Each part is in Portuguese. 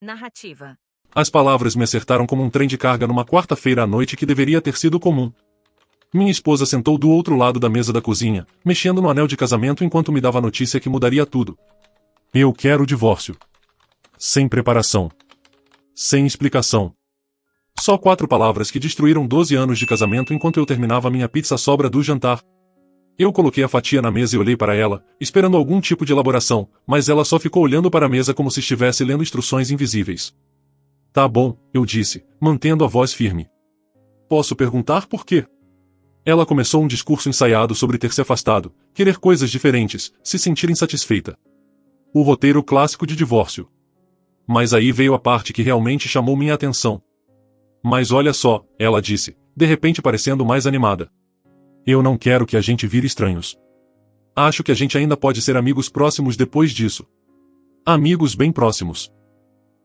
Narrativa. As palavras me acertaram como um trem de carga numa quarta-feira à noite que deveria ter sido comum. Minha esposa sentou do outro lado da mesa da cozinha, mexendo no anel de casamento enquanto me dava a notícia que mudaria tudo. Eu quero o divórcio. Sem preparação. Sem explicação. Só 4 palavras que destruíram 12 anos de casamento enquanto eu terminava minha pizza sobra do jantar. Eu coloquei a fatia na mesa e olhei para ela, esperando algum tipo de elaboração, mas ela só ficou olhando para a mesa como se estivesse lendo instruções invisíveis. Tá bom, eu disse, mantendo a voz firme. Posso perguntar por quê? Ela começou um discurso ensaiado sobre ter se afastado, querer coisas diferentes, se sentir insatisfeita. O roteiro clássico de divórcio. Mas aí veio a parte que realmente chamou minha atenção. Mas olha só, ela disse, de repente parecendo mais animada. Eu não quero que a gente vire estranhos. Acho que a gente ainda pode ser amigos próximos depois disso. Amigos bem próximos.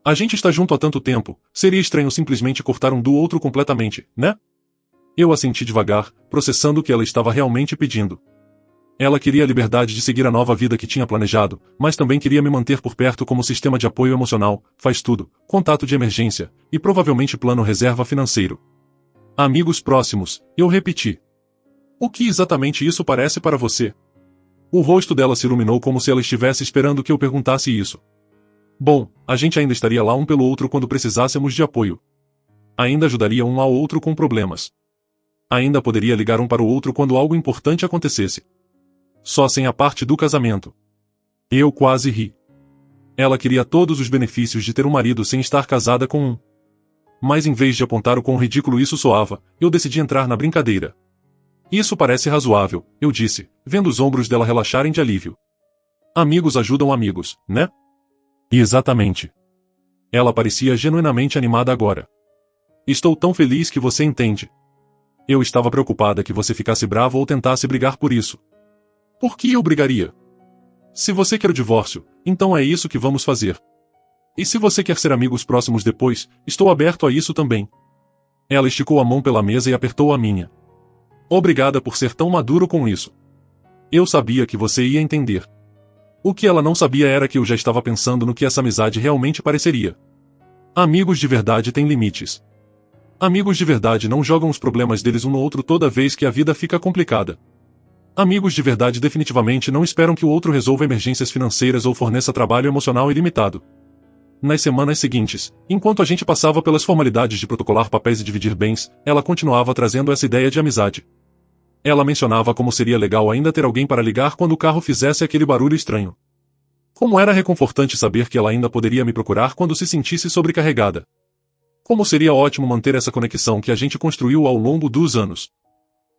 A gente está junto há tanto tempo, seria estranho simplesmente cortar um do outro completamente, né? Eu assenti devagar, processando o que ela estava realmente pedindo. Ela queria a liberdade de seguir a nova vida que tinha planejado, mas também queria me manter por perto como sistema de apoio emocional, faz tudo, contato de emergência, e provavelmente plano reserva financeiro. Amigos próximos, eu repeti. O que exatamente isso parece para você? O rosto dela se iluminou como se ela estivesse esperando que eu perguntasse isso. Bom, a gente ainda estaria lá um pelo outro quando precisássemos de apoio. Ainda ajudaria um ao outro com problemas. Ainda poderia ligar um para o outro quando algo importante acontecesse. Só sem a parte do casamento. Eu quase ri. Ela queria todos os benefícios de ter um marido sem estar casada com um. Mas em vez de apontar o quão ridículo isso soava, eu decidi entrar na brincadeira. Isso parece razoável, eu disse, vendo os ombros dela relaxarem de alívio. Amigos ajudam amigos, né? Exatamente. Ela parecia genuinamente animada agora. Estou tão feliz que você entende. Eu estava preocupada que você ficasse bravo ou tentasse brigar por isso. Por que eu brigaria? Se você quer o divórcio, então é isso que vamos fazer. E se você quer ser amigos próximos depois, estou aberto a isso também. Ela esticou a mão pela mesa e apertou a minha. Obrigada por ser tão maduro com isso. Eu sabia que você ia entender. O que ela não sabia era que eu já estava pensando no que essa amizade realmente pareceria. Amigos de verdade têm limites. Amigos de verdade não jogam os problemas deles um no outro toda vez que a vida fica complicada. Amigos de verdade definitivamente não esperam que o outro resolva emergências financeiras ou forneça trabalho emocional ilimitado. Nas semanas seguintes, enquanto a gente passava pelas formalidades de protocolar papéis e dividir bens, ela continuava trazendo essa ideia de amizade. Ela mencionava como seria legal ainda ter alguém para ligar quando o carro fizesse aquele barulho estranho. Como era reconfortante saber que ela ainda poderia me procurar quando se sentisse sobrecarregada. Como seria ótimo manter essa conexão que a gente construiu ao longo dos anos.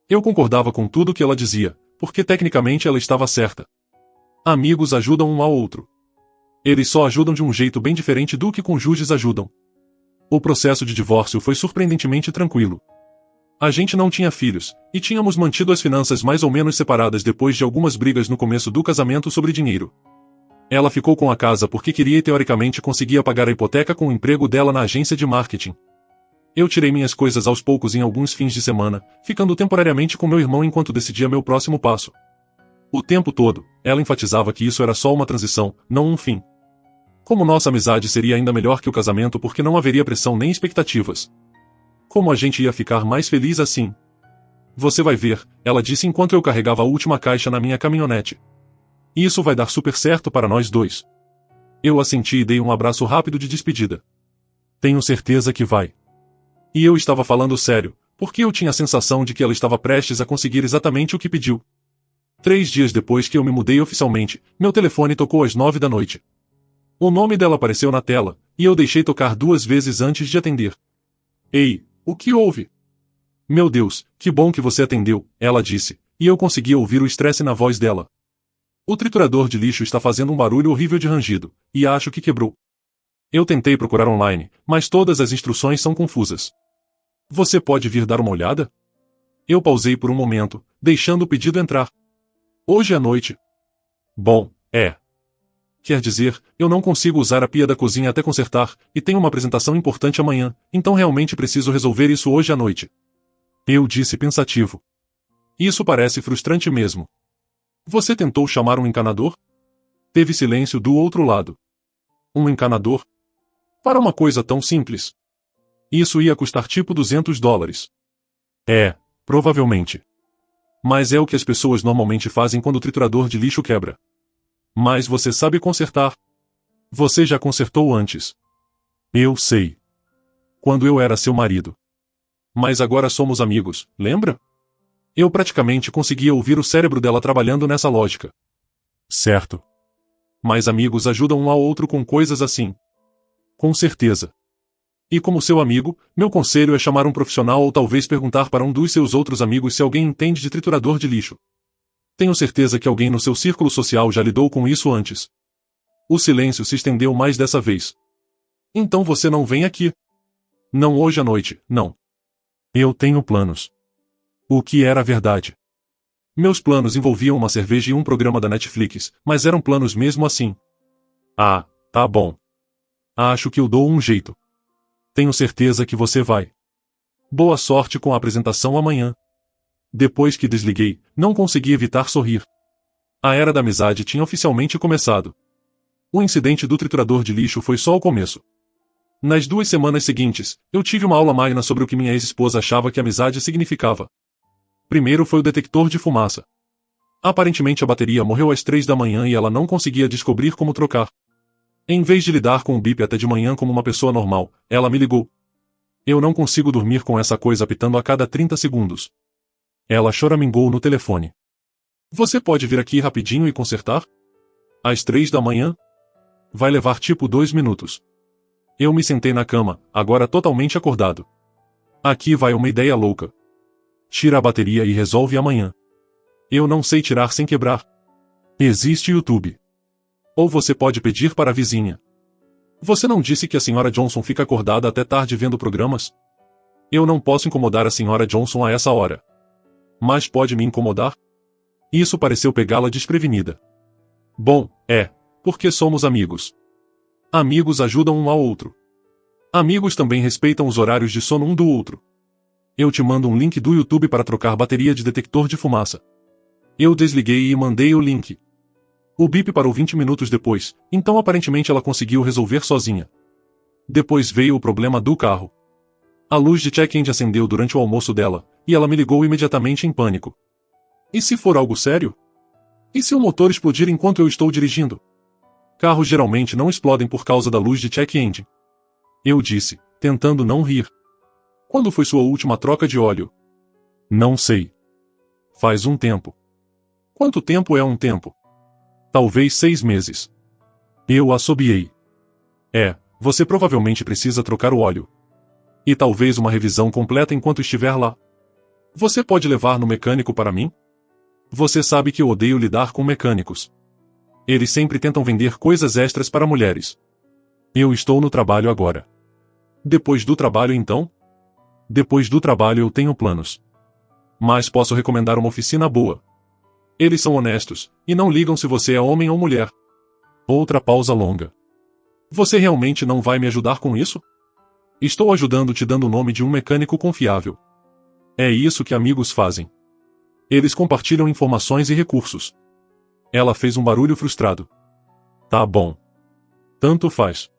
Eu concordava com tudo o que ela dizia, porque tecnicamente ela estava certa. Amigos ajudam um ao outro. Eles só ajudam de um jeito bem diferente do que cônjuges ajudam. O processo de divórcio foi surpreendentemente tranquilo. A gente não tinha filhos, e tínhamos mantido as finanças mais ou menos separadas depois de algumas brigas no começo do casamento sobre dinheiro. Ela ficou com a casa porque queria e teoricamente conseguia pagar a hipoteca com o emprego dela na agência de marketing. Eu tirei minhas coisas aos poucos em alguns fins de semana, ficando temporariamente com meu irmão enquanto decidia meu próximo passo. O tempo todo, ela enfatizava que isso era só uma transição, não um fim. Como nossa amizade seria ainda melhor que o casamento porque não haveria pressão nem expectativas. Como a gente ia ficar mais feliz assim? Você vai ver, ela disse enquanto eu carregava a última caixa na minha caminhonete. Isso vai dar super certo para nós dois. Eu assenti e dei um abraço rápido de despedida. Tenho certeza que vai. E eu estava falando sério, porque eu tinha a sensação de que ela estava prestes a conseguir exatamente o que pediu. 3 dias depois que eu me mudei oficialmente, meu telefone tocou às 9 da noite. O nome dela apareceu na tela, e eu deixei tocar 2 vezes antes de atender. Ei, o que houve? Meu Deus, que bom que você atendeu, ela disse, e eu conseguia ouvir o estresse na voz dela. O triturador de lixo está fazendo um barulho horrível de rangido, e acho que quebrou. Eu tentei procurar online, mas todas as instruções são confusas. Você pode vir dar uma olhada? Eu pausei por um momento, deixando o pedido entrar. Hoje à noite. Bom, é. Quer dizer, eu não consigo usar a pia da cozinha até consertar, e tenho uma apresentação importante amanhã, então realmente preciso resolver isso hoje à noite. Eu disse pensativo. Isso parece frustrante mesmo. Você tentou chamar um encanador? Teve silêncio do outro lado. Um encanador? Para uma coisa tão simples. Isso ia custar tipo $200. É, provavelmente. Mas é o que as pessoas normalmente fazem quando o triturador de lixo quebra. Mas você sabe consertar. Você já consertou antes. Eu sei. Quando eu era seu marido. Mas agora somos amigos, lembra? Eu praticamente conseguia ouvir o cérebro dela trabalhando nessa lógica. Certo. Mas amigos ajudam um ao outro com coisas assim. Com certeza. E como seu amigo, meu conselho é chamar um profissional ou talvez perguntar para um dos seus outros amigos se alguém entende de triturador de lixo. Tenho certeza que alguém no seu círculo social já lidou com isso antes. O silêncio se estendeu mais dessa vez. Então você não vem aqui. Não hoje à noite, não. Eu tenho planos. O que era verdade? Meus planos envolviam uma cerveja e um programa da Netflix, mas eram planos mesmo assim. Ah, tá bom. Acho que eu dou um jeito. Tenho certeza que você vai. Boa sorte com a apresentação amanhã. Depois que desliguei, não consegui evitar sorrir. A era da amizade tinha oficialmente começado. O incidente do triturador de lixo foi só o começo. Nas 2 semanas seguintes, eu tive uma aula magna sobre o que minha ex-esposa achava que amizade significava. Primeiro foi o detector de fumaça. Aparentemente a bateria morreu às 3 da manhã e ela não conseguia descobrir como trocar. Em vez de lidar com o bip até de manhã como uma pessoa normal, ela me ligou. Eu não consigo dormir com essa coisa apitando a cada 30 segundos. Ela choramingou no telefone. Você pode vir aqui rapidinho e consertar? Às 3 da manhã? Vai levar tipo 2 minutos. Eu me sentei na cama, agora totalmente acordado. Aqui vai uma ideia louca. Tira a bateria e resolve amanhã. Eu não sei tirar sem quebrar. Existe YouTube. Ou você pode pedir para a vizinha. Você não disse que a Sra. Johnson fica acordada até tarde vendo programas? Eu não posso incomodar a Sra. Johnson a essa hora. Mas pode me incomodar? Isso pareceu pegá-la desprevenida. Bom, porque somos amigos. Amigos ajudam um ao outro. Amigos também respeitam os horários de sono um do outro. Eu te mando um link do YouTube para trocar bateria de detector de fumaça. Eu desliguei e mandei o link. O bip parou 20 minutos depois, então aparentemente ela conseguiu resolver sozinha. Depois veio o problema do carro. A luz de check-in acendeu durante o almoço dela, e ela me ligou imediatamente em pânico. E se for algo sério? E se o motor explodir enquanto eu estou dirigindo? Carros geralmente não explodem por causa da luz de check-in. Eu disse, tentando não rir. Quando foi sua última troca de óleo? Não sei. Faz um tempo. Quanto tempo é um tempo? Talvez 6 meses. Eu assobiei. Você provavelmente precisa trocar o óleo. E talvez uma revisão completa enquanto estiver lá. Você pode levar no mecânico para mim? Você sabe que eu odeio lidar com mecânicos. Eles sempre tentam vender coisas extras para mulheres. Eu estou no trabalho agora. Depois do trabalho então? Depois do trabalho eu tenho planos. Mas posso recomendar uma oficina boa. Eles são honestos, e não ligam se você é homem ou mulher. Outra pausa longa. Você realmente não vai me ajudar com isso? Estou ajudando te dando o nome de um mecânico confiável. É isso que amigos fazem. Eles compartilham informações e recursos. Ela fez um barulho frustrado. Tá bom. Tanto faz.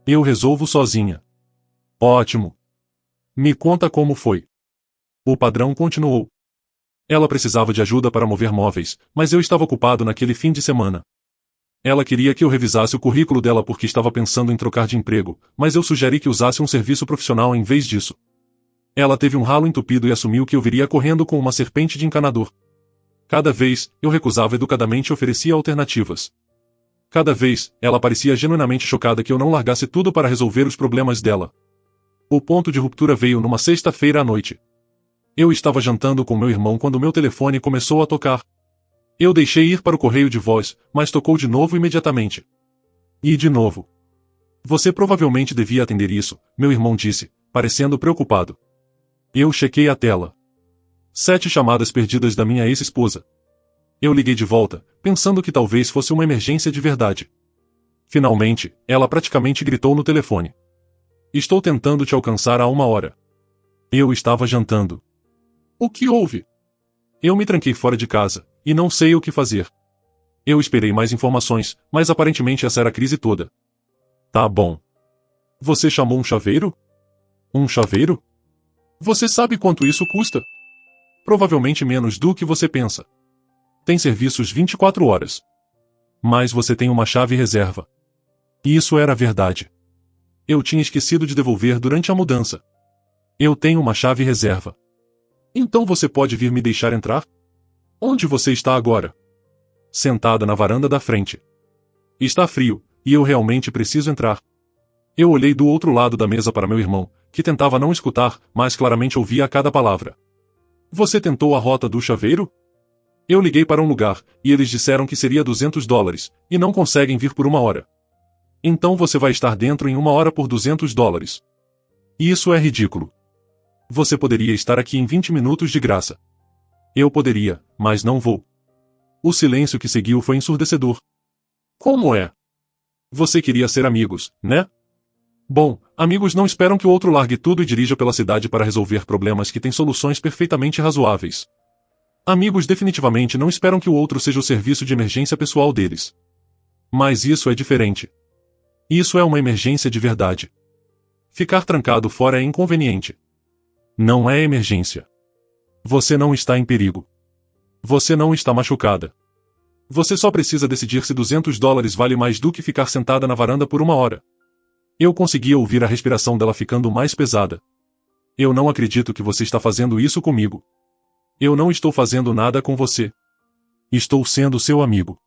Eu resolvo sozinha. Ótimo. Me conta como foi. O padrão continuou. Ela precisava de ajuda para mover móveis, mas eu estava ocupado naquele fim de semana. Ela queria que eu revisasse o currículo dela porque estava pensando em trocar de emprego, mas eu sugeri que usasse um serviço profissional em vez disso. Ela teve um ralo entupido e assumiu que eu viria correndo com uma serpente de encanador. Cada vez, eu recusava educadamente e oferecia alternativas. Cada vez, ela parecia genuinamente chocada que eu não largasse tudo para resolver os problemas dela. O ponto de ruptura veio numa sexta-feira à noite. Eu estava jantando com meu irmão quando meu telefone começou a tocar. Eu deixei ir para o correio de voz, mas tocou de novo imediatamente. E de novo. Você provavelmente devia atender isso, meu irmão disse, parecendo preocupado. Eu chequei a tela. 7 chamadas perdidas da minha ex-esposa. Eu liguei de volta, pensando que talvez fosse uma emergência de verdade. Finalmente, ela praticamente gritou no telefone. Estou tentando te alcançar há 1 hora. Eu estava jantando. O que houve? Eu me tranquei fora de casa, e não sei o que fazer. Eu esperei mais informações, mas aparentemente essa era a crise toda. Tá bom. Você chamou um chaveiro? Um chaveiro? Você sabe quanto isso custa? Provavelmente menos do que você pensa. Tem serviços 24 horas. Mas você tem uma chave reserva. E isso era verdade. Eu tinha esquecido de devolver durante a mudança. Eu tenho uma chave reserva. Então você pode vir me deixar entrar? Onde você está agora? Sentada na varanda da frente. Está frio, e eu realmente preciso entrar. Eu olhei do outro lado da mesa para meu irmão, que tentava não escutar, mas claramente ouvia a cada palavra. Você tentou a rota do chaveiro? Eu liguei para um lugar, e eles disseram que seria $200, e não conseguem vir por 1 hora. Então você vai estar dentro em 1 hora por $200. Isso é ridículo. Você poderia estar aqui em 20 minutos de graça. Eu poderia, mas não vou. O silêncio que seguiu foi ensurdecedor. Como é? Você queria ser amigos, né? Bom, amigos não esperam que o outro largue tudo e dirija pela cidade para resolver problemas que têm soluções perfeitamente razoáveis. Amigos definitivamente não esperam que o outro seja o serviço de emergência pessoal deles. Mas isso é diferente. Isso é uma emergência de verdade. Ficar trancado fora é inconveniente. Não é emergência. Você não está em perigo. Você não está machucada. Você só precisa decidir se $200 vale mais do que ficar sentada na varanda por 1 hora. Eu conseguia ouvir a respiração dela ficando mais pesada. Eu não acredito que você está fazendo isso comigo. Eu não estou fazendo nada com você. Estou sendo seu amigo.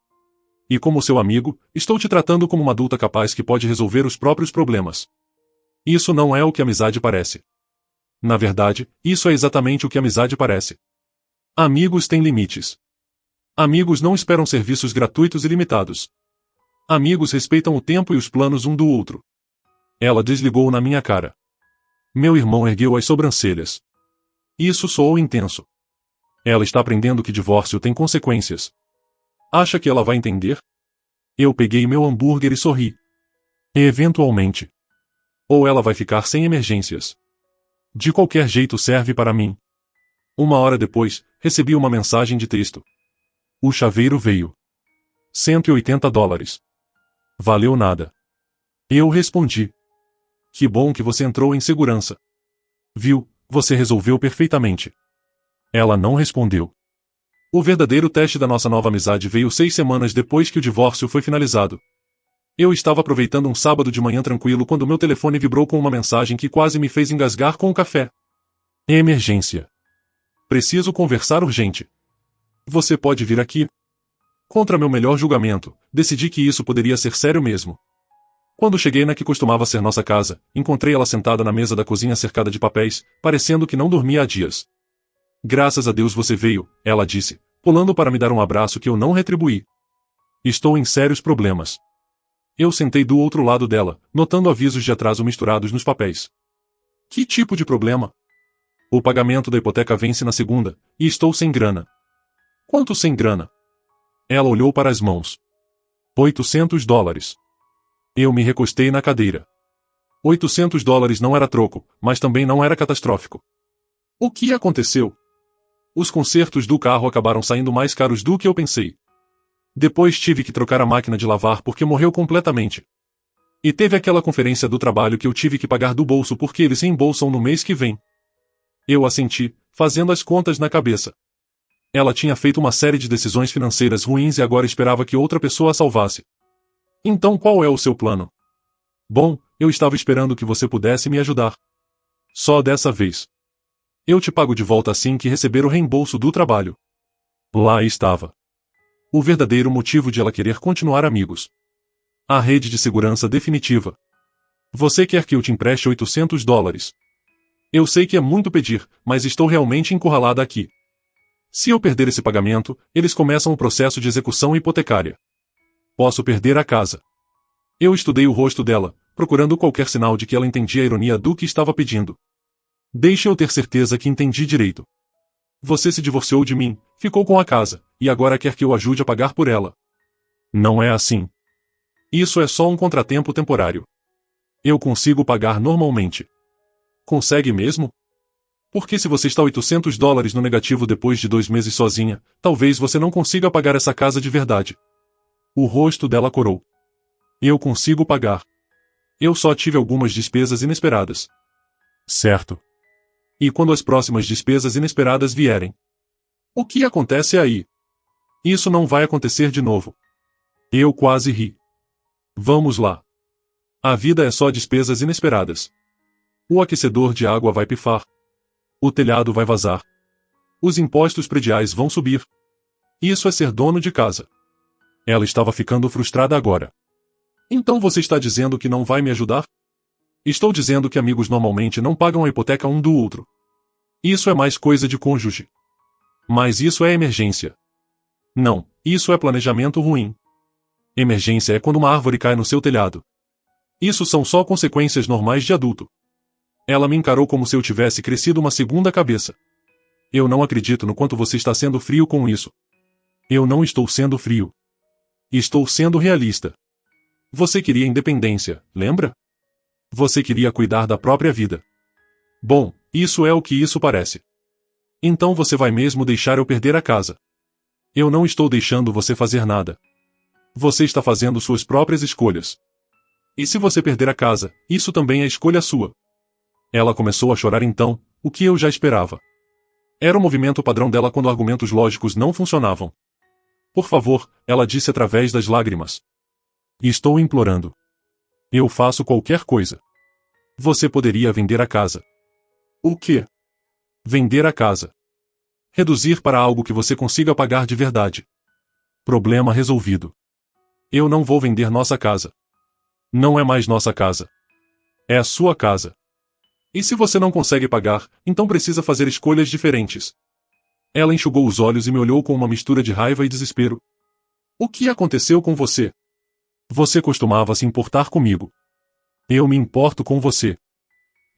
E como seu amigo, estou te tratando como uma adulta capaz que pode resolver os próprios problemas. Isso não é o que amizade parece. Na verdade, isso é exatamente o que amizade parece. Amigos têm limites. Amigos não esperam serviços gratuitos e limitados. Amigos respeitam o tempo e os planos um do outro. Ela desligou na minha cara. Meu irmão ergueu as sobrancelhas. Isso soou intenso. Ela está aprendendo que divórcio tem consequências. Acha que ela vai entender? Eu peguei meu hambúrguer e sorri. Eventualmente. Ou ela vai ficar sem emergências. De qualquer jeito serve para mim. 1 hora depois, recebi uma mensagem de texto. O chaveiro veio. $180. Valeu nada. Eu respondi. Que bom que você entrou em segurança. Viu, você resolveu perfeitamente. Ela não respondeu. O verdadeiro teste da nossa nova amizade veio 6 semanas depois que o divórcio foi finalizado. Eu estava aproveitando um sábado de manhã tranquilo quando meu telefone vibrou com uma mensagem que quase me fez engasgar com o café. Emergência. Preciso conversar urgente. Você pode vir aqui? Contra meu melhor julgamento, decidi que isso poderia ser sério mesmo. Quando cheguei na que costumava ser nossa casa, encontrei ela sentada na mesa da cozinha cercada de papéis, parecendo que não dormia há dias. Graças a Deus você veio, ela disse, pulando para me dar um abraço que eu não retribuí. Estou em sérios problemas. Eu sentei do outro lado dela, notando avisos de atraso misturados nos papéis. Que tipo de problema? O pagamento da hipoteca vence na segunda, e estou sem grana. Quanto sem grana? Ela olhou para as mãos. $800. Eu me recostei na cadeira. $800 não era troco, mas também não era catastrófico. O que aconteceu? Os consertos do carro acabaram saindo mais caros do que eu pensei. Depois tive que trocar a máquina de lavar porque morreu completamente. E teve aquela conferência do trabalho que eu tive que pagar do bolso porque eles reembolsam no mês que vem. Eu assenti, fazendo as contas na cabeça. Ela tinha feito uma série de decisões financeiras ruins e agora esperava que outra pessoa a salvasse. Então qual é o seu plano? Bom, eu estava esperando que você pudesse me ajudar. Só dessa vez. Eu te pago de volta assim que receber o reembolso do trabalho. Lá estava. O verdadeiro motivo de ela querer continuar amigos. A rede de segurança definitiva. Você quer que eu te empreste $800? Eu sei que é muito pedir, mas estou realmente encurralada aqui. Se eu perder esse pagamento, eles começam o processo de execução hipotecária. Posso perder a casa. Eu estudei o rosto dela, procurando qualquer sinal de que ela entendia a ironia do que estava pedindo. Deixe eu ter certeza que entendi direito. Você se divorciou de mim, ficou com a casa, e agora quer que eu ajude a pagar por ela. Não é assim. Isso é só um contratempo temporário. Eu consigo pagar normalmente. Consegue mesmo? Porque se você está $800 no negativo depois de 2 meses sozinha, talvez você não consiga pagar essa casa de verdade. O rosto dela corou. Eu consigo pagar. Eu só tive algumas despesas inesperadas. Certo. E quando as próximas despesas inesperadas vierem? O que acontece aí? Isso não vai acontecer de novo. Eu quase ri. Vamos lá. A vida é só despesas inesperadas. O aquecedor de água vai pifar. O telhado vai vazar. Os impostos prediais vão subir. Isso é ser dono de casa. Ela estava ficando frustrada agora. Então você está dizendo que não vai me ajudar? Estou dizendo que amigos normalmente não pagam a hipoteca um do outro. Isso é mais coisa de cônjuge. Mas isso é emergência. Não, isso é planejamento ruim. Emergência é quando uma árvore cai no seu telhado. Isso são só consequências normais de adulto. Ela me encarou como se eu tivesse crescido uma segunda cabeça. Eu não acredito no quanto você está sendo frio com isso. Eu não estou sendo frio. Estou sendo realista. Você queria independência, lembra? Você queria cuidar da própria vida. Bom, isso é o que isso parece. Então você vai mesmo deixar eu perder a casa. Eu não estou deixando você fazer nada. Você está fazendo suas próprias escolhas. E se você perder a casa, isso também é escolha sua. Ela começou a chorar então, o que eu já esperava. Era o movimento padrão dela quando argumentos lógicos não funcionavam. Por favor, ela disse através das lágrimas. Estou implorando. Eu faço qualquer coisa. Você poderia vender a casa. O quê? Vender a casa. Reduzir para algo que você consiga pagar de verdade. Problema resolvido. Eu não vou vender nossa casa. Não é mais nossa casa. É a sua casa. E se você não consegue pagar, então precisa fazer escolhas diferentes. Ela enxugou os olhos e me olhou com uma mistura de raiva e desespero. O que aconteceu com você? Você costumava se importar comigo. Eu me importo com você.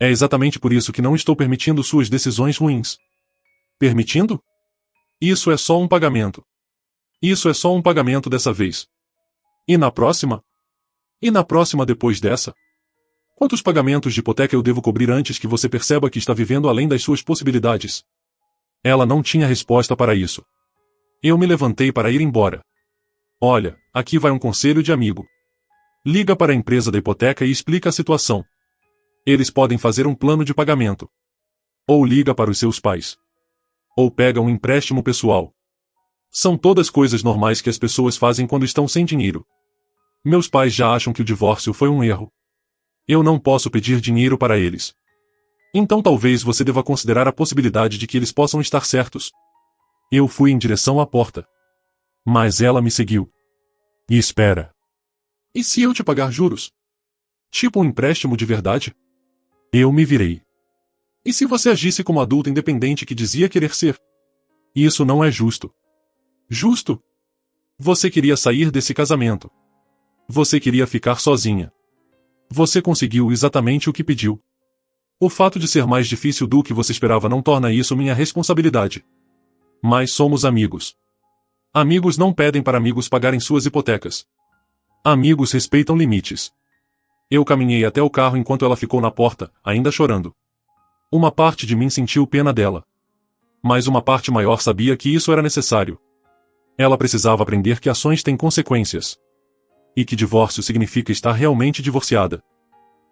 É exatamente por isso que não estou permitindo suas decisões ruins. Permitindo? Isso é só um pagamento. Isso é só um pagamento dessa vez. E na próxima? E na próxima depois dessa? Quantos pagamentos de hipoteca eu devo cobrir antes que você perceba que está vivendo além das suas possibilidades? Ela não tinha resposta para isso. Eu me levantei para ir embora. Olha, aqui vai um conselho de amigo. Liga para a empresa da hipoteca e explica a situação. Eles podem fazer um plano de pagamento. Ou liga para os seus pais. Ou pega um empréstimo pessoal. São todas coisas normais que as pessoas fazem quando estão sem dinheiro. Meus pais já acham que o divórcio foi um erro. Eu não posso pedir dinheiro para eles. Então talvez você deva considerar a possibilidade de que eles possam estar certos. Eu fui em direção à porta. Mas ela me seguiu. E espera. E se eu te pagar juros? Tipo um empréstimo de verdade? Eu me virei. E se você agisse como adulto independente que dizia querer ser? Isso não é justo. Justo? Você queria sair desse casamento. Você queria ficar sozinha. Você conseguiu exatamente o que pediu. O fato de ser mais difícil do que você esperava não torna isso minha responsabilidade. Mas somos amigos. Amigos não pedem para amigos pagarem suas hipotecas. Amigos respeitam limites. Eu caminhei até o carro enquanto ela ficou na porta, ainda chorando. Uma parte de mim sentiu pena dela. Mas uma parte maior sabia que isso era necessário. Ela precisava aprender que ações têm consequências. E que divórcio significa estar realmente divorciada.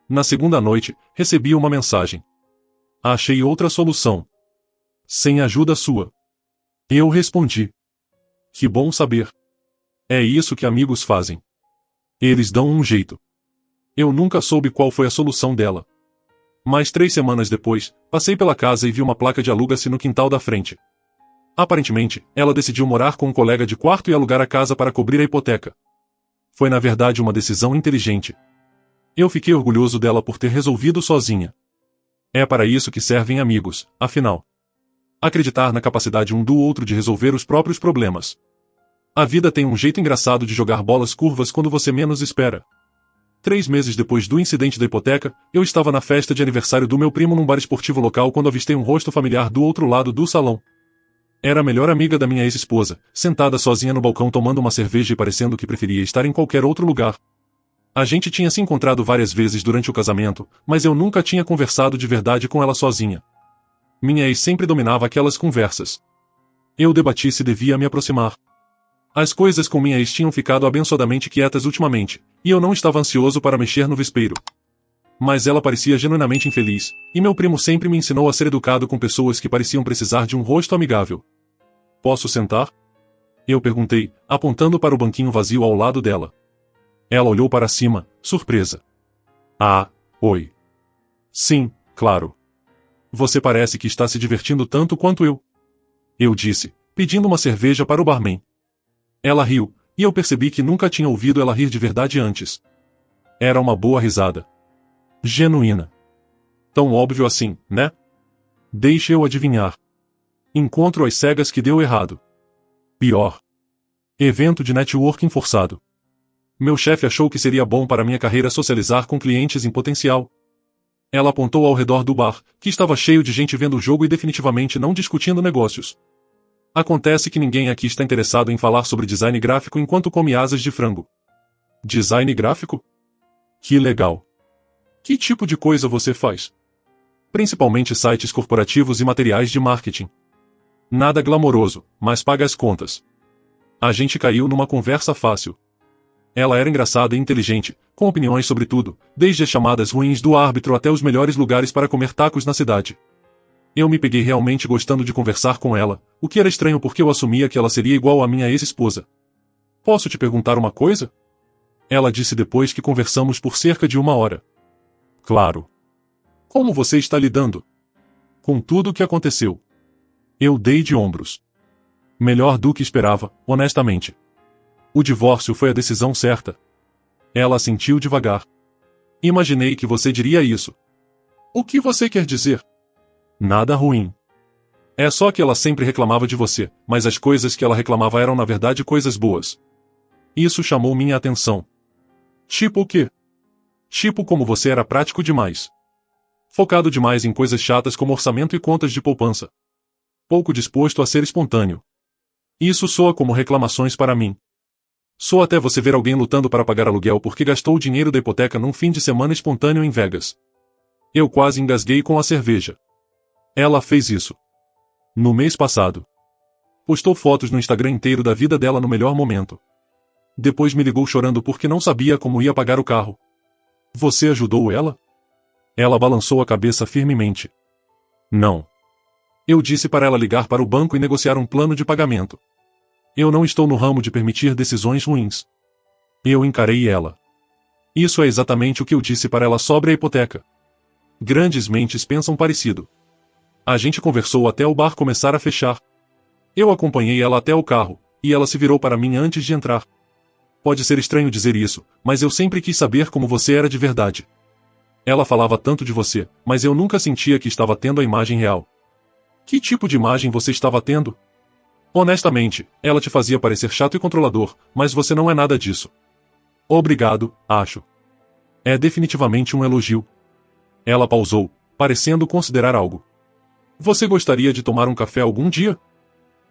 Na segunda noite, recebi uma mensagem. Achei outra solução. Sem ajuda sua. Eu respondi. Que bom saber. É isso que amigos fazem. Eles dão um jeito. Eu nunca soube qual foi a solução dela. Mas 3 semanas depois, passei pela casa e vi uma placa de aluga-se no quintal da frente. Aparentemente, ela decidiu morar com um colega de quarto e alugar a casa para cobrir a hipoteca. Foi na verdade uma decisão inteligente. Eu fiquei orgulhoso dela por ter resolvido sozinha. É para isso que servem amigos, afinal. Acreditar na capacidade um do outro de resolver os próprios problemas. A vida tem um jeito engraçado de jogar bolas curvas quando você menos espera. 3 meses depois do incidente da hipoteca, eu estava na festa de aniversário do meu primo num bar esportivo local quando avistei um rosto familiar do outro lado do salão. Era a melhor amiga da minha ex-esposa, sentada sozinha no balcão tomando uma cerveja e parecendo que preferia estar em qualquer outro lugar. A gente tinha se encontrado várias vezes durante o casamento, mas eu nunca tinha conversado de verdade com ela sozinha. Minha ex sempre dominava aquelas conversas. Eu debati se devia me aproximar. As coisas com minha ex tinham ficado abençoadamente quietas ultimamente, e eu não estava ansioso para mexer no vespeiro. Mas ela parecia genuinamente infeliz, e meu primo sempre me ensinou a ser educado com pessoas que pareciam precisar de um rosto amigável. Posso sentar? Eu perguntei, apontando para o banquinho vazio ao lado dela. Ela olhou para cima, surpresa. Ah, oi. Sim, claro. Você parece que está se divertindo tanto quanto eu. Eu disse, pedindo uma cerveja para o barman. Ela riu, e eu percebi que nunca tinha ouvido ela rir de verdade antes. Era uma boa risada. Genuína. Tão óbvio assim, né? Deixe eu adivinhar. Encontro às cegas que deu errado. Pior. Evento de networking forçado. Meu chefe achou que seria bom para minha carreira socializar com clientes em potencial. Ela apontou ao redor do bar, que estava cheio de gente vendo o jogo e definitivamente não discutindo negócios. Acontece que ninguém aqui está interessado em falar sobre design gráfico enquanto come asas de frango. Design gráfico? Que legal. Que tipo de coisa você faz? Principalmente sites corporativos e materiais de marketing. Nada glamouroso, mas paga as contas. A gente caiu numa conversa fácil. Ela era engraçada e inteligente, com opiniões sobre tudo, desde as chamadas ruins do árbitro até os melhores lugares para comer tacos na cidade. Eu me peguei realmente gostando de conversar com ela, o que era estranho porque eu assumia que ela seria igual à minha ex-esposa. Posso te perguntar uma coisa? Ela disse depois que conversamos por cerca de 1 hora. Claro. Como você está lidando com tudo o que aconteceu? Eu dei de ombros. Melhor do que esperava, honestamente. O divórcio foi a decisão certa. Ela assentiu devagar. Imaginei que você diria isso. O que você quer dizer? Nada ruim. É só que ela sempre reclamava de você, mas as coisas que ela reclamava eram na verdade coisas boas. Isso chamou minha atenção. Tipo o quê? Tipo como você era prático demais. Focado demais em coisas chatas como orçamento e contas de poupança. Pouco disposto a ser espontâneo. Isso soa como reclamações para mim. Soa até você ver alguém lutando para pagar aluguel porque gastou o dinheiro da hipoteca num fim de semana espontâneo em Vegas. Eu quase engasguei com a cerveja. Ela fez isso. No mês passado. Postou fotos no Instagram inteiro da vida dela no melhor momento. Depois me ligou chorando porque não sabia como ia pagar o carro. Você ajudou ela? Ela balançou a cabeça firmemente. Não. Eu disse para ela ligar para o banco e negociar um plano de pagamento. Eu não estou no ramo de permitir decisões ruins. Eu encarei ela. Isso é exatamente o que eu disse para ela sobre a hipoteca. Grandes mentes pensam parecido. A gente conversou até o bar começar a fechar. Eu acompanhei ela até o carro, e ela se virou para mim antes de entrar. Pode ser estranho dizer isso, mas eu sempre quis saber como você era de verdade. Ela falava tanto de você, mas eu nunca sentia que estava tendo a imagem real. Que tipo de imagem você estava tendo? Honestamente, ela te fazia parecer chato e controlador, mas você não é nada disso. Obrigado, acho. É definitivamente um elogio. Ela pausou, parecendo considerar algo. Você gostaria de tomar um café algum dia?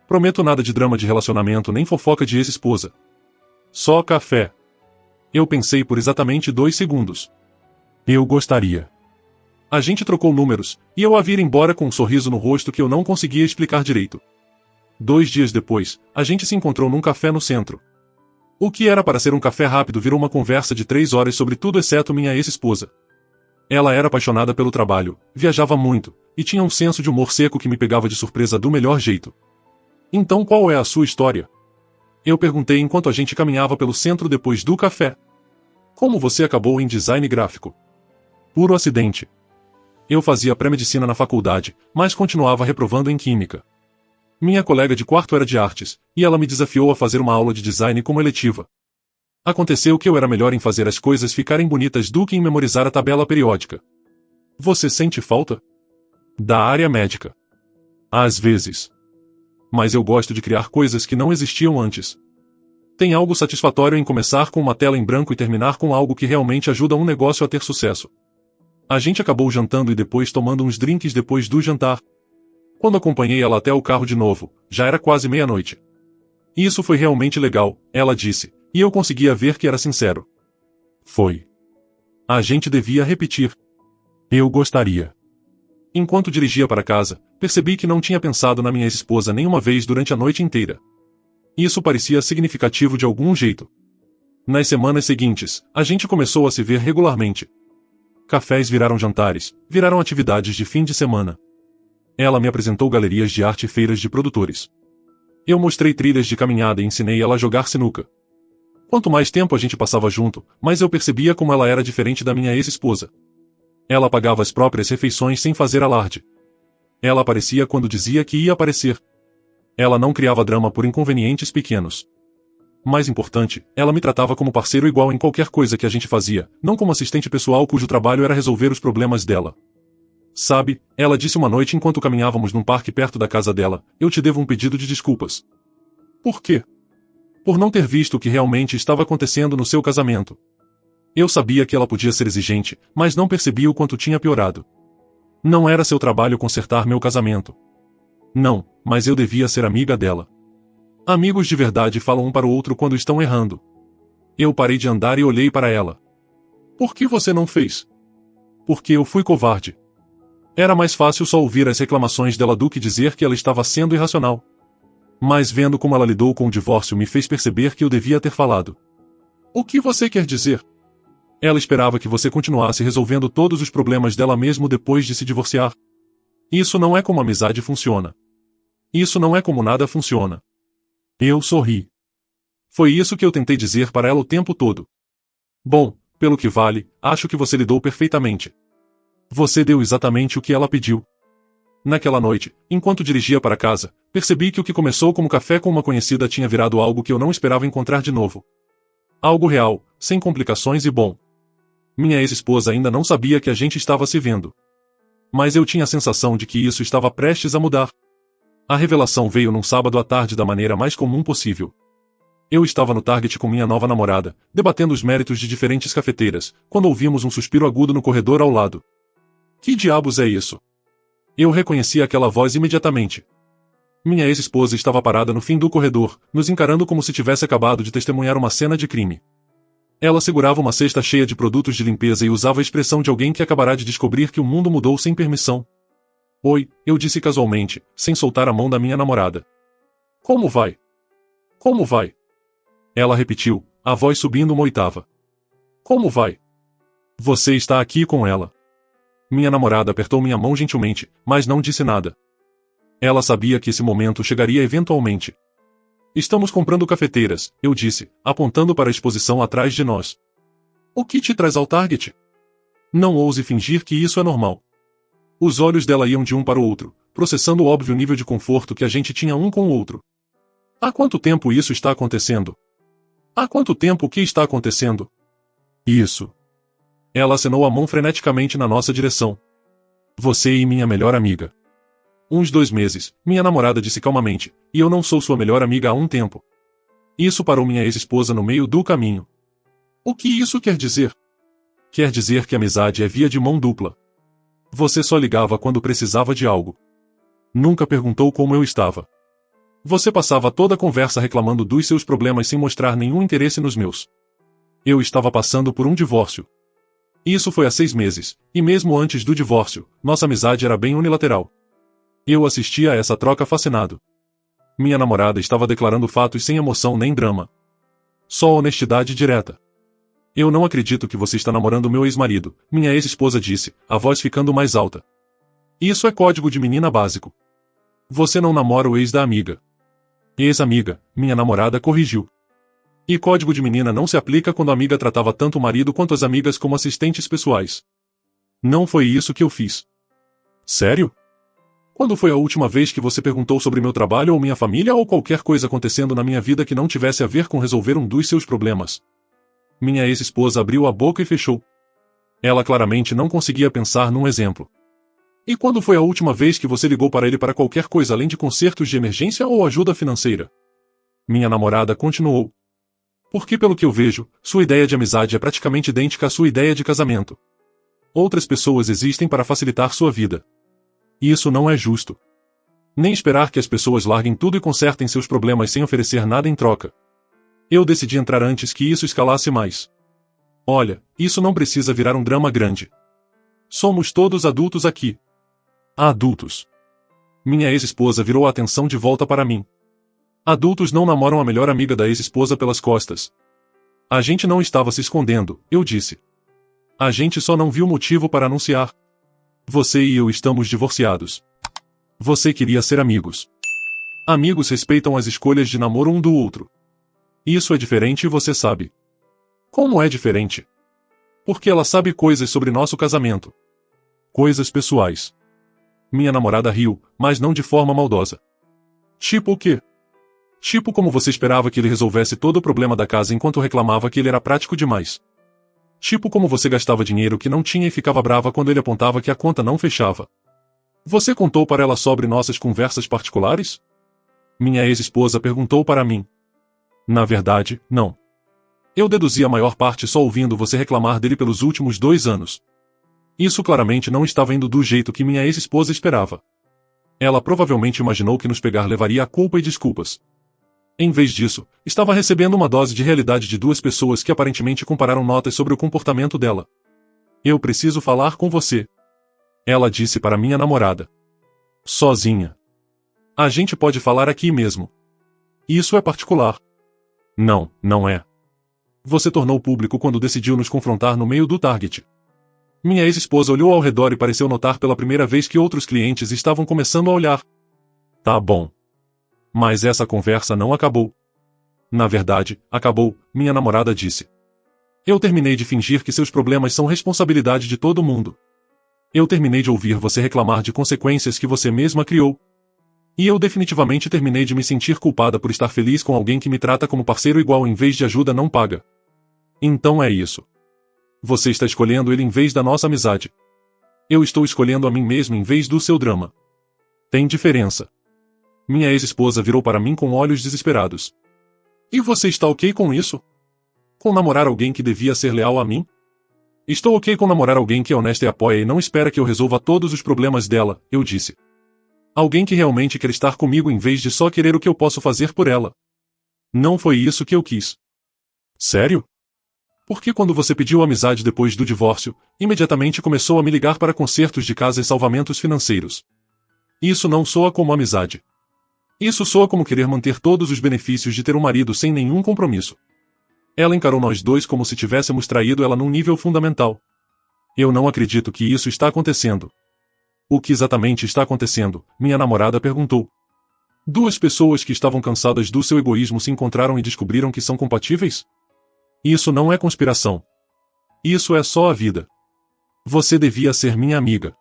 Prometo nada de drama de relacionamento nem fofoca de ex-esposa. Só café. Eu pensei por exatamente 2 segundos. Eu gostaria. A gente trocou números, e eu a vi ir embora com um sorriso no rosto que eu não conseguia explicar direito. 2 dias depois, a gente se encontrou num café no centro. O que era para ser um café rápido virou uma conversa de 3 horas sobre tudo exceto minha ex-esposa. Ela era apaixonada pelo trabalho, viajava muito, e tinha um senso de humor seco que me pegava de surpresa do melhor jeito. Então qual é a sua história? Eu perguntei enquanto a gente caminhava pelo centro depois do café. Como você acabou em design gráfico? Puro acidente. Eu fazia pré-medicina na faculdade, mas continuava reprovando em química. Minha colega de quarto era de artes, e ela me desafiou a fazer uma aula de design como eletiva. Aconteceu que eu era melhor em fazer as coisas ficarem bonitas do que em memorizar a tabela periódica. Você sente falta? Da área médica. Às vezes. Mas eu gosto de criar coisas que não existiam antes. Tem algo satisfatório em começar com uma tela em branco e terminar com algo que realmente ajuda um negócio a ter sucesso. A gente acabou jantando e depois tomando uns drinks depois do jantar. Quando acompanhei ela até o carro de novo, já era quase meia-noite. Isso foi realmente legal, ela disse, e eu conseguia ver que era sincero. Foi. A gente devia repetir. Eu gostaria. Enquanto dirigia para casa, percebi que não tinha pensado na minha ex-esposa nenhuma vez durante a noite inteira. Isso parecia significativo de algum jeito. Nas semanas seguintes, a gente começou a se ver regularmente. Cafés viraram jantares, viraram atividades de fim de semana. Ela me apresentou galerias de arte e feiras de produtores. Eu mostrei trilhas de caminhada e ensinei ela a jogar sinuca. Quanto mais tempo a gente passava junto, mais eu percebia como ela era diferente da minha ex-esposa. Ela pagava as próprias refeições sem fazer alarde. Ela aparecia quando dizia que ia aparecer. Ela não criava drama por inconvenientes pequenos. Mais importante, ela me tratava como parceiro igual em qualquer coisa que a gente fazia, não como assistente pessoal cujo trabalho era resolver os problemas dela. Sabe, ela disse uma noite enquanto caminhávamos num parque perto da casa dela, eu te devo um pedido de desculpas. Por quê? Por não ter visto o que realmente estava acontecendo no seu casamento. Eu sabia que ela podia ser exigente, mas não percebia o quanto tinha piorado. Não era seu trabalho consertar meu casamento. Não, mas eu devia ser amiga dela. Amigos de verdade falam um para o outro quando estão errando. Eu parei de andar e olhei para ela. Por que você não fez? Porque eu fui covarde. Era mais fácil só ouvir as reclamações dela do que dizer que ela estava sendo irracional. Mas vendo como ela lidou com o divórcio me fez perceber que eu devia ter falado. O que você quer dizer? Ela esperava que você continuasse resolvendo todos os problemas dela mesmo depois de se divorciar. Isso não é como amizade funciona. Isso não é como nada funciona. Eu sorri. Foi isso que eu tentei dizer para ela o tempo todo. Bom, pelo que vale, acho que você lidou perfeitamente. Você deu exatamente o que ela pediu. Naquela noite, enquanto dirigia para casa, percebi que o que começou como café com uma conhecida tinha virado algo que eu não esperava encontrar de novo. Algo real, sem complicações e bom. Minha ex-esposa ainda não sabia que a gente estava se vendo. Mas eu tinha a sensação de que isso estava prestes a mudar. A revelação veio num sábado à tarde da maneira mais comum possível. Eu estava no Target com minha nova namorada, debatendo os méritos de diferentes cafeteiras, quando ouvimos um suspiro agudo no corredor ao lado. Que diabos é isso? Eu reconheci aquela voz imediatamente. Minha ex-esposa estava parada no fim do corredor, nos encarando como se tivesse acabado de testemunhar uma cena de crime. Ela segurava uma cesta cheia de produtos de limpeza e usava a expressão de alguém que acabará de descobrir que o mundo mudou sem permissão. Oi, eu disse casualmente, sem soltar a mão da minha namorada. Como vai? Como vai? Ela repetiu, a voz subindo uma oitava. Como vai? Você está aqui com ela. Minha namorada apertou minha mão gentilmente, mas não disse nada. Ela sabia que esse momento chegaria eventualmente. Estamos comprando cafeteiras, eu disse, apontando para a exposição atrás de nós. O que te traz ao Target? Não ouse fingir que isso é normal. Os olhos dela iam de um para o outro, processando o óbvio nível de conforto que a gente tinha um com o outro. Há quanto tempo isso está acontecendo? Há quanto tempo que está acontecendo? Isso. Ela acenou a mão freneticamente na nossa direção. Você e minha melhor amiga. Uns 2 meses, minha namorada disse calmamente, e eu não sou sua melhor amiga há um tempo. Isso parou minha ex-esposa no meio do caminho. O que isso quer dizer? Quer dizer que amizade é via de mão dupla. Você só ligava quando precisava de algo. Nunca perguntou como eu estava. Você passava toda a conversa reclamando dos seus problemas sem mostrar nenhum interesse nos meus. Eu estava passando por um divórcio. Isso foi há 6 meses, e mesmo antes do divórcio, nossa amizade era bem unilateral. Eu assistia a essa troca fascinado. Minha namorada estava declarando fatos sem emoção nem drama. Só honestidade direta. Eu não acredito que você está namorando meu ex-marido, minha ex-esposa disse, a voz ficando mais alta. Isso é código de menina básico. Você não namora o ex da amiga. Ex-amiga, minha namorada corrigiu. E código de menina não se aplica quando a amiga tratava tanto o marido quanto as amigas como assistentes pessoais. Não foi isso que eu fiz. Sério? Quando foi a última vez que você perguntou sobre meu trabalho ou minha família ou qualquer coisa acontecendo na minha vida que não tivesse a ver com resolver um dos seus problemas? Minha ex-esposa abriu a boca e fechou. Ela claramente não conseguia pensar num exemplo. E quando foi a última vez que você ligou para ele para qualquer coisa além de consertos de emergência ou ajuda financeira? Minha namorada continuou. Porque pelo que eu vejo, sua ideia de amizade é praticamente idêntica à sua ideia de casamento. Outras pessoas existem para facilitar sua vida. Isso não é justo. Nem esperar que as pessoas larguem tudo e consertem seus problemas sem oferecer nada em troca. Eu decidi entrar antes que isso escalasse mais. Olha, isso não precisa virar um drama grande. Somos todos adultos aqui. Adultos. Minha ex-esposa virou a atenção de volta para mim. Adultos não namoram a melhor amiga da ex-esposa pelas costas. A gente não estava se escondendo, eu disse. A gente só não viu motivo para anunciar. Você e eu estamos divorciados. Você queria ser amigos. Amigos respeitam as escolhas de namoro um do outro. Isso é diferente e você sabe. Como é diferente? Porque ela sabe coisas sobre nosso casamento. Coisas pessoais. Minha namorada riu, mas não de forma maldosa. Tipo o quê? Tipo como você esperava que ele resolvesse todo o problema da casa enquanto reclamava que ele era prático demais. Tipo como você gastava dinheiro que não tinha e ficava brava quando ele apontava que a conta não fechava. Você contou para ela sobre nossas conversas particulares? Minha ex-esposa perguntou para mim. Na verdade, não. Eu deduzi a maior parte só ouvindo você reclamar dele pelos últimos 2 anos. Isso claramente não estava indo do jeito que minha ex-esposa esperava. Ela provavelmente imaginou que nos pegar levaria a culpa e desculpas. Em vez disso, estava recebendo uma dose de realidade de 2 pessoas que aparentemente compararam notas sobre o comportamento dela. Eu preciso falar com você. Ela disse para minha namorada. Sozinha. A gente pode falar aqui mesmo. Isso é particular. Não, não é. Você tornou público quando decidiu nos confrontar no meio do Target. Minha ex-esposa olhou ao redor e pareceu notar pela primeira vez que outros clientes estavam começando a olhar. Tá bom. Mas essa conversa não acabou. Na verdade, acabou, minha namorada disse. Eu terminei de fingir que seus problemas são responsabilidade de todo mundo. Eu terminei de ouvir você reclamar de consequências que você mesma criou. E eu definitivamente terminei de me sentir culpada por estar feliz com alguém que me trata como parceiro igual em vez de ajuda não paga. Então é isso. Você está escolhendo ele em vez da nossa amizade. Eu estou escolhendo a mim mesmo em vez do seu drama. Tem diferença. Minha ex-esposa virou para mim com olhos desesperados. E você está ok com isso? Com namorar alguém que devia ser leal a mim? Estou ok com namorar alguém que é honesta e apoia e não espera que eu resolva todos os problemas dela, eu disse. Alguém que realmente quer estar comigo em vez de só querer o que eu posso fazer por ela. Não foi isso que eu quis. Sério? Porque quando você pediu amizade depois do divórcio, imediatamente começou a me ligar para consertos de casa e salvamentos financeiros. Isso não soa como amizade. Isso soa como querer manter todos os benefícios de ter um marido sem nenhum compromisso. Ela encarou nós dois como se tivéssemos traído ela num nível fundamental. Eu não acredito que isso está acontecendo. O que exatamente está acontecendo? Minha namorada perguntou. 2 pessoas que estavam cansadas do seu egoísmo se encontraram e descobriram que são compatíveis? Isso não é conspiração. Isso é só a vida. Você devia ser minha amiga.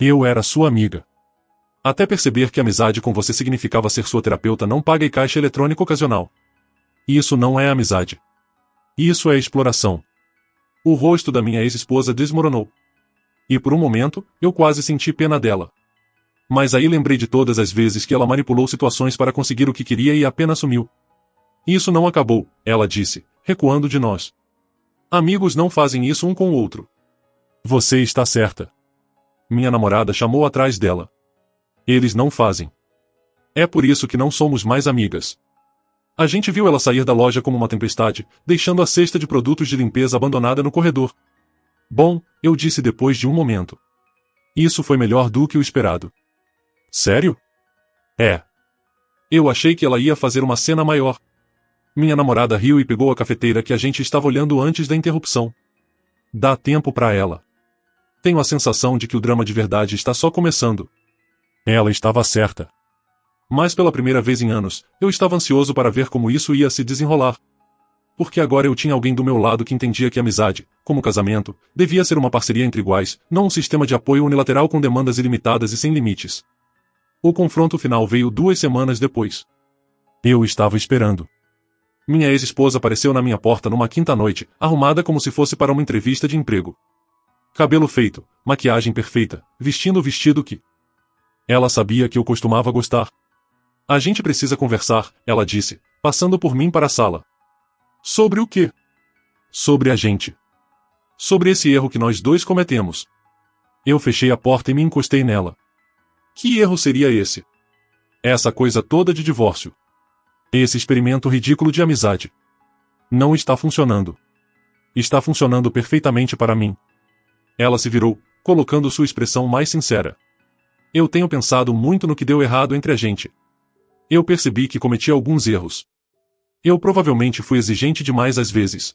Eu era sua amiga. Até perceber que amizade com você significava ser sua terapeuta não paga e caixa eletrônico ocasional. Isso não é amizade. Isso é exploração. O rosto da minha ex-esposa desmoronou. E por um momento, eu quase senti pena dela. Mas aí lembrei de todas as vezes que ela manipulou situações para conseguir o que queria e apenas sumiu. Isso não acabou, ela disse, recuando de nós. Amigos não fazem isso um com o outro. Você está certa. Minha namorada chamou atrás dela. Eles não fazem. É por isso que não somos mais amigas. A gente viu ela sair da loja como uma tempestade, deixando a cesta de produtos de limpeza abandonada no corredor. Bom, eu disse depois de um momento. Isso foi melhor do que o esperado. Sério? É. Eu achei que ela ia fazer uma cena maior. Minha namorada riu e pegou a cafeteira que a gente estava olhando antes da interrupção. Dá tempo para ela. Tenho a sensação de que o drama de verdade está só começando. Ela estava certa. Mas pela primeira vez em anos, eu estava ansioso para ver como isso ia se desenrolar. Porque agora eu tinha alguém do meu lado que entendia que amizade, como casamento, devia ser uma parceria entre iguais, não um sistema de apoio unilateral com demandas ilimitadas e sem limites. O confronto final veio 2 semanas depois. Eu estava esperando. Minha ex-esposa apareceu na minha porta numa quinta-noite, arrumada como se fosse para uma entrevista de emprego. Cabelo feito, maquiagem perfeita, vestindo o vestido que ela sabia que eu costumava gostar. A gente precisa conversar, ela disse, passando por mim para a sala. Sobre o quê? Sobre a gente. Sobre esse erro que nós 2 cometemos. Eu fechei a porta e me encostei nela. Que erro seria esse? Essa coisa toda de divórcio. Esse experimento ridículo de amizade. Não está funcionando. Está funcionando perfeitamente para mim. Ela se virou, colocando sua expressão mais sincera. Eu tenho pensado muito no que deu errado entre a gente. Eu percebi que cometi alguns erros. Eu provavelmente fui exigente demais às vezes.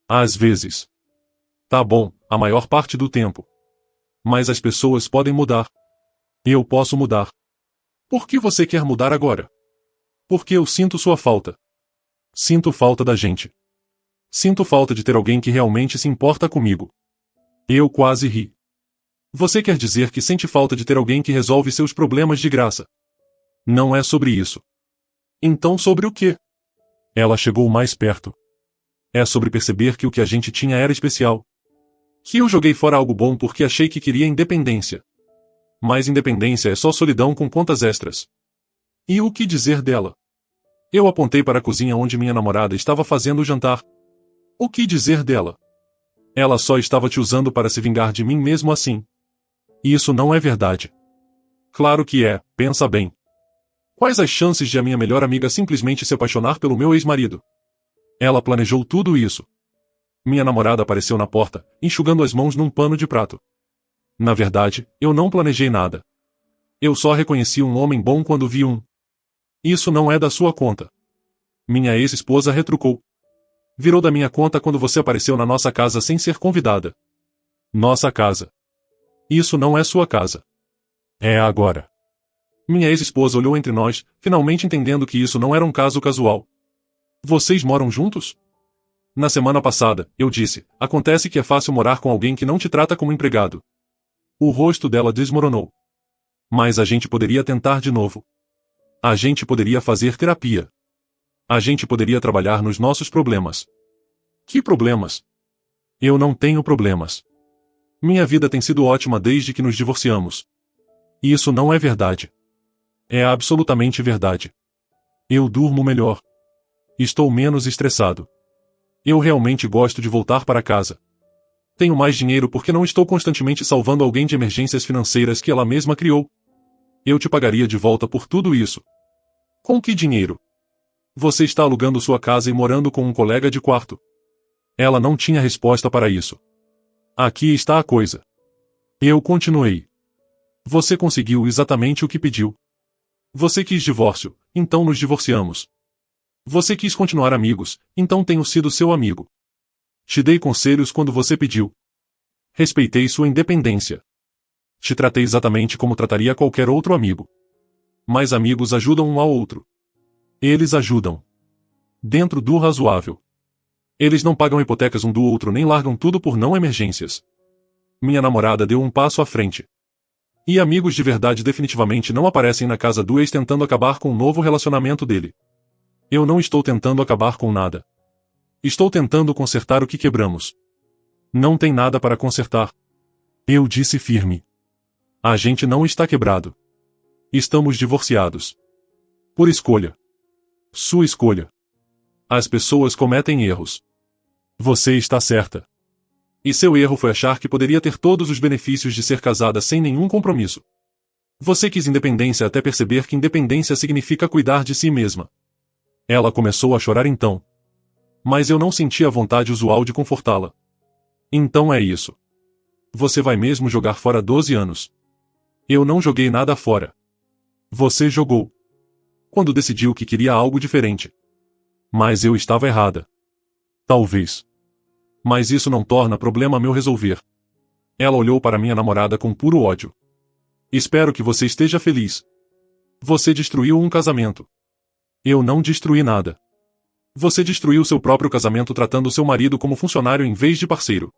Às vezes. Tá bom, a maior parte do tempo. Mas as pessoas podem mudar. Eu posso mudar. Por que você quer mudar agora? Porque eu sinto sua falta. Sinto falta da gente. Sinto falta de ter alguém que realmente se importa comigo. Eu quase ri. Você quer dizer que sente falta de ter alguém que resolve seus problemas de graça? Não é sobre isso. Então sobre o quê? Ela chegou mais perto. É sobre perceber que o que a gente tinha era especial. Que eu joguei fora algo bom porque achei que queria independência. Mas independência é só solidão com contas extras. E o que dizer dela? Eu apontei para a cozinha onde minha namorada estava fazendo o jantar. O que dizer dela? Ela só estava te usando para se vingar de mim mesmo assim. Isso não é verdade. Claro que é, pensa bem. Quais as chances de a minha melhor amiga simplesmente se apaixonar pelo meu ex-marido? Ela planejou tudo isso. Minha namorada apareceu na porta, enxugando as mãos num pano de prato. Na verdade, eu não planejei nada. Eu só reconheci um homem bom quando vi um. Isso não é da sua conta. Minha ex-esposa retrucou. Virou da minha conta quando você apareceu na nossa casa sem ser convidada. Nossa casa. Isso não é sua casa. É agora. Minha ex-esposa olhou entre nós, finalmente entendendo que isso não era um caso casual. Vocês moram juntos? Na semana passada, eu disse, acontece que é fácil morar com alguém que não te trata como empregado. O rosto dela desmoronou. Mas a gente poderia tentar de novo. A gente poderia fazer terapia. A gente poderia trabalhar nos nossos problemas. Que problemas? Eu não tenho problemas. Minha vida tem sido ótima desde que nos divorciamos. Isso não é verdade. É absolutamente verdade. Eu durmo melhor. Estou menos estressado. Eu realmente gosto de voltar para casa. Tenho mais dinheiro porque não estou constantemente salvando alguém de emergências financeiras que ela mesma criou. Eu te pagaria de volta por tudo isso. Com que dinheiro? Você está alugando sua casa e morando com um colega de quarto. Ela não tinha resposta para isso. Aqui está a coisa. Eu continuei. Você conseguiu exatamente o que pediu. Você quis divórcio, então nos divorciamos. Você quis continuar amigos, então tenho sido seu amigo. Te dei conselhos quando você pediu. Respeitei sua independência. Te tratei exatamente como trataria qualquer outro amigo. Mas amigos ajudam um ao outro. Eles ajudam. Dentro do razoável. Eles não pagam hipotecas um do outro nem largam tudo por não emergências. Minha namorada deu um passo à frente. E amigos de verdade definitivamente não aparecem na casa do ex tentando acabar com o novo relacionamento dele. Eu não estou tentando acabar com nada. Estou tentando consertar o que quebramos. Não tem nada para consertar. Eu disse firme. A gente não está quebrado. Estamos divorciados. Por escolha. Sua escolha. As pessoas cometem erros. Você está certa. E seu erro foi achar que poderia ter todos os benefícios de ser casada sem nenhum compromisso. Você quis independência até perceber que independência significa cuidar de si mesma. Ela começou a chorar então. Mas eu não senti a vontade usual de confortá-la. Então é isso. Você vai mesmo jogar fora 12 anos. Eu não joguei nada fora. Você jogou. Quando decidiu que queria algo diferente. Mas eu estava errada. Talvez. Mas isso não torna problema meu resolver. Ela olhou para minha namorada com puro ódio. Espero que você esteja feliz. Você destruiu um casamento. Eu não destruí nada. Você destruiu seu próprio casamento tratando seu marido como funcionário em vez de parceiro.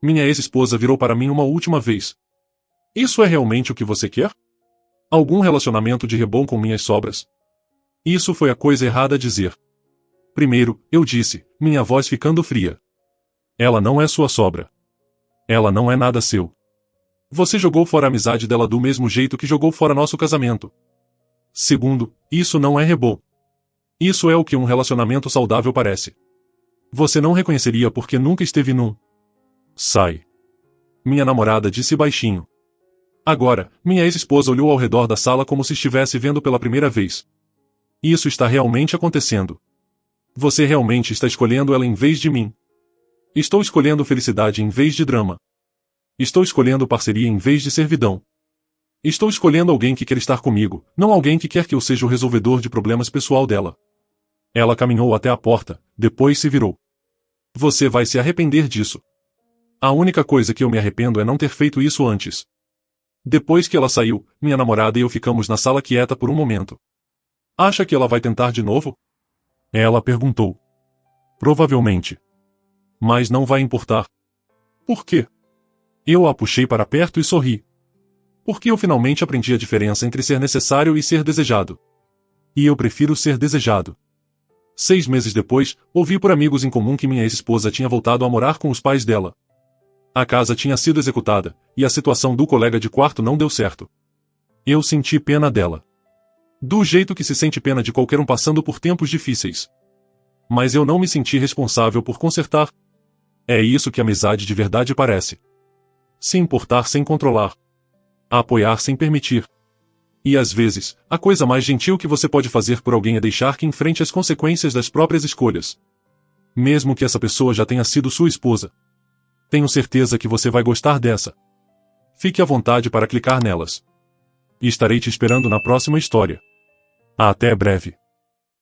Minha ex-esposa virou para mim uma última vez. Isso é realmente o que você quer? Algum relacionamento de rebom com minhas sobras? Isso foi a coisa errada a dizer. Primeiro, eu disse, minha voz ficando fria. Ela não é sua sobra. Ela não é nada seu. Você jogou fora a amizade dela do mesmo jeito que jogou fora nosso casamento. Segundo, isso não é rebom. Isso é o que um relacionamento saudável parece. Você não reconheceria porque nunca esteve num. Sai. Minha namorada disse baixinho. Agora, minha ex-esposa olhou ao redor da sala como se estivesse vendo pela primeira vez. Isso está realmente acontecendo. Você realmente está escolhendo ela em vez de mim. Estou escolhendo felicidade em vez de drama. Estou escolhendo parceria em vez de servidão. Estou escolhendo alguém que quer estar comigo, não alguém que quer que eu seja o resolvedor de problemas pessoal dela. Ela caminhou até a porta, depois se virou. Você vai se arrepender disso. A única coisa que eu me arrependo é não ter feito isso antes. Depois que ela saiu, minha namorada e eu ficamos na sala quieta por um momento. Acha que ela vai tentar de novo? Ela perguntou. Provavelmente. Mas não vai importar. Por quê? Eu a puxei para perto e sorri. Porque eu finalmente aprendi a diferença entre ser necessário e ser desejado. E eu prefiro ser desejado. 6 meses depois, ouvi por amigos em comum que minha ex-esposa tinha voltado a morar com os pais dela. A casa tinha sido executada, e a situação do colega de quarto não deu certo. Eu senti pena dela. Do jeito que se sente pena de qualquer um passando por tempos difíceis. Mas eu não me senti responsável por consertar. É isso que amizade de verdade parece. Se importar sem controlar. Apoiar sem permitir. E às vezes, a coisa mais gentil que você pode fazer por alguém é deixar que enfrente as consequências das próprias escolhas. Mesmo que essa pessoa já tenha sido sua esposa. Tenho certeza que você vai gostar dessa. Fique à vontade para clicar nelas. E estarei te esperando na próxima história. Até breve.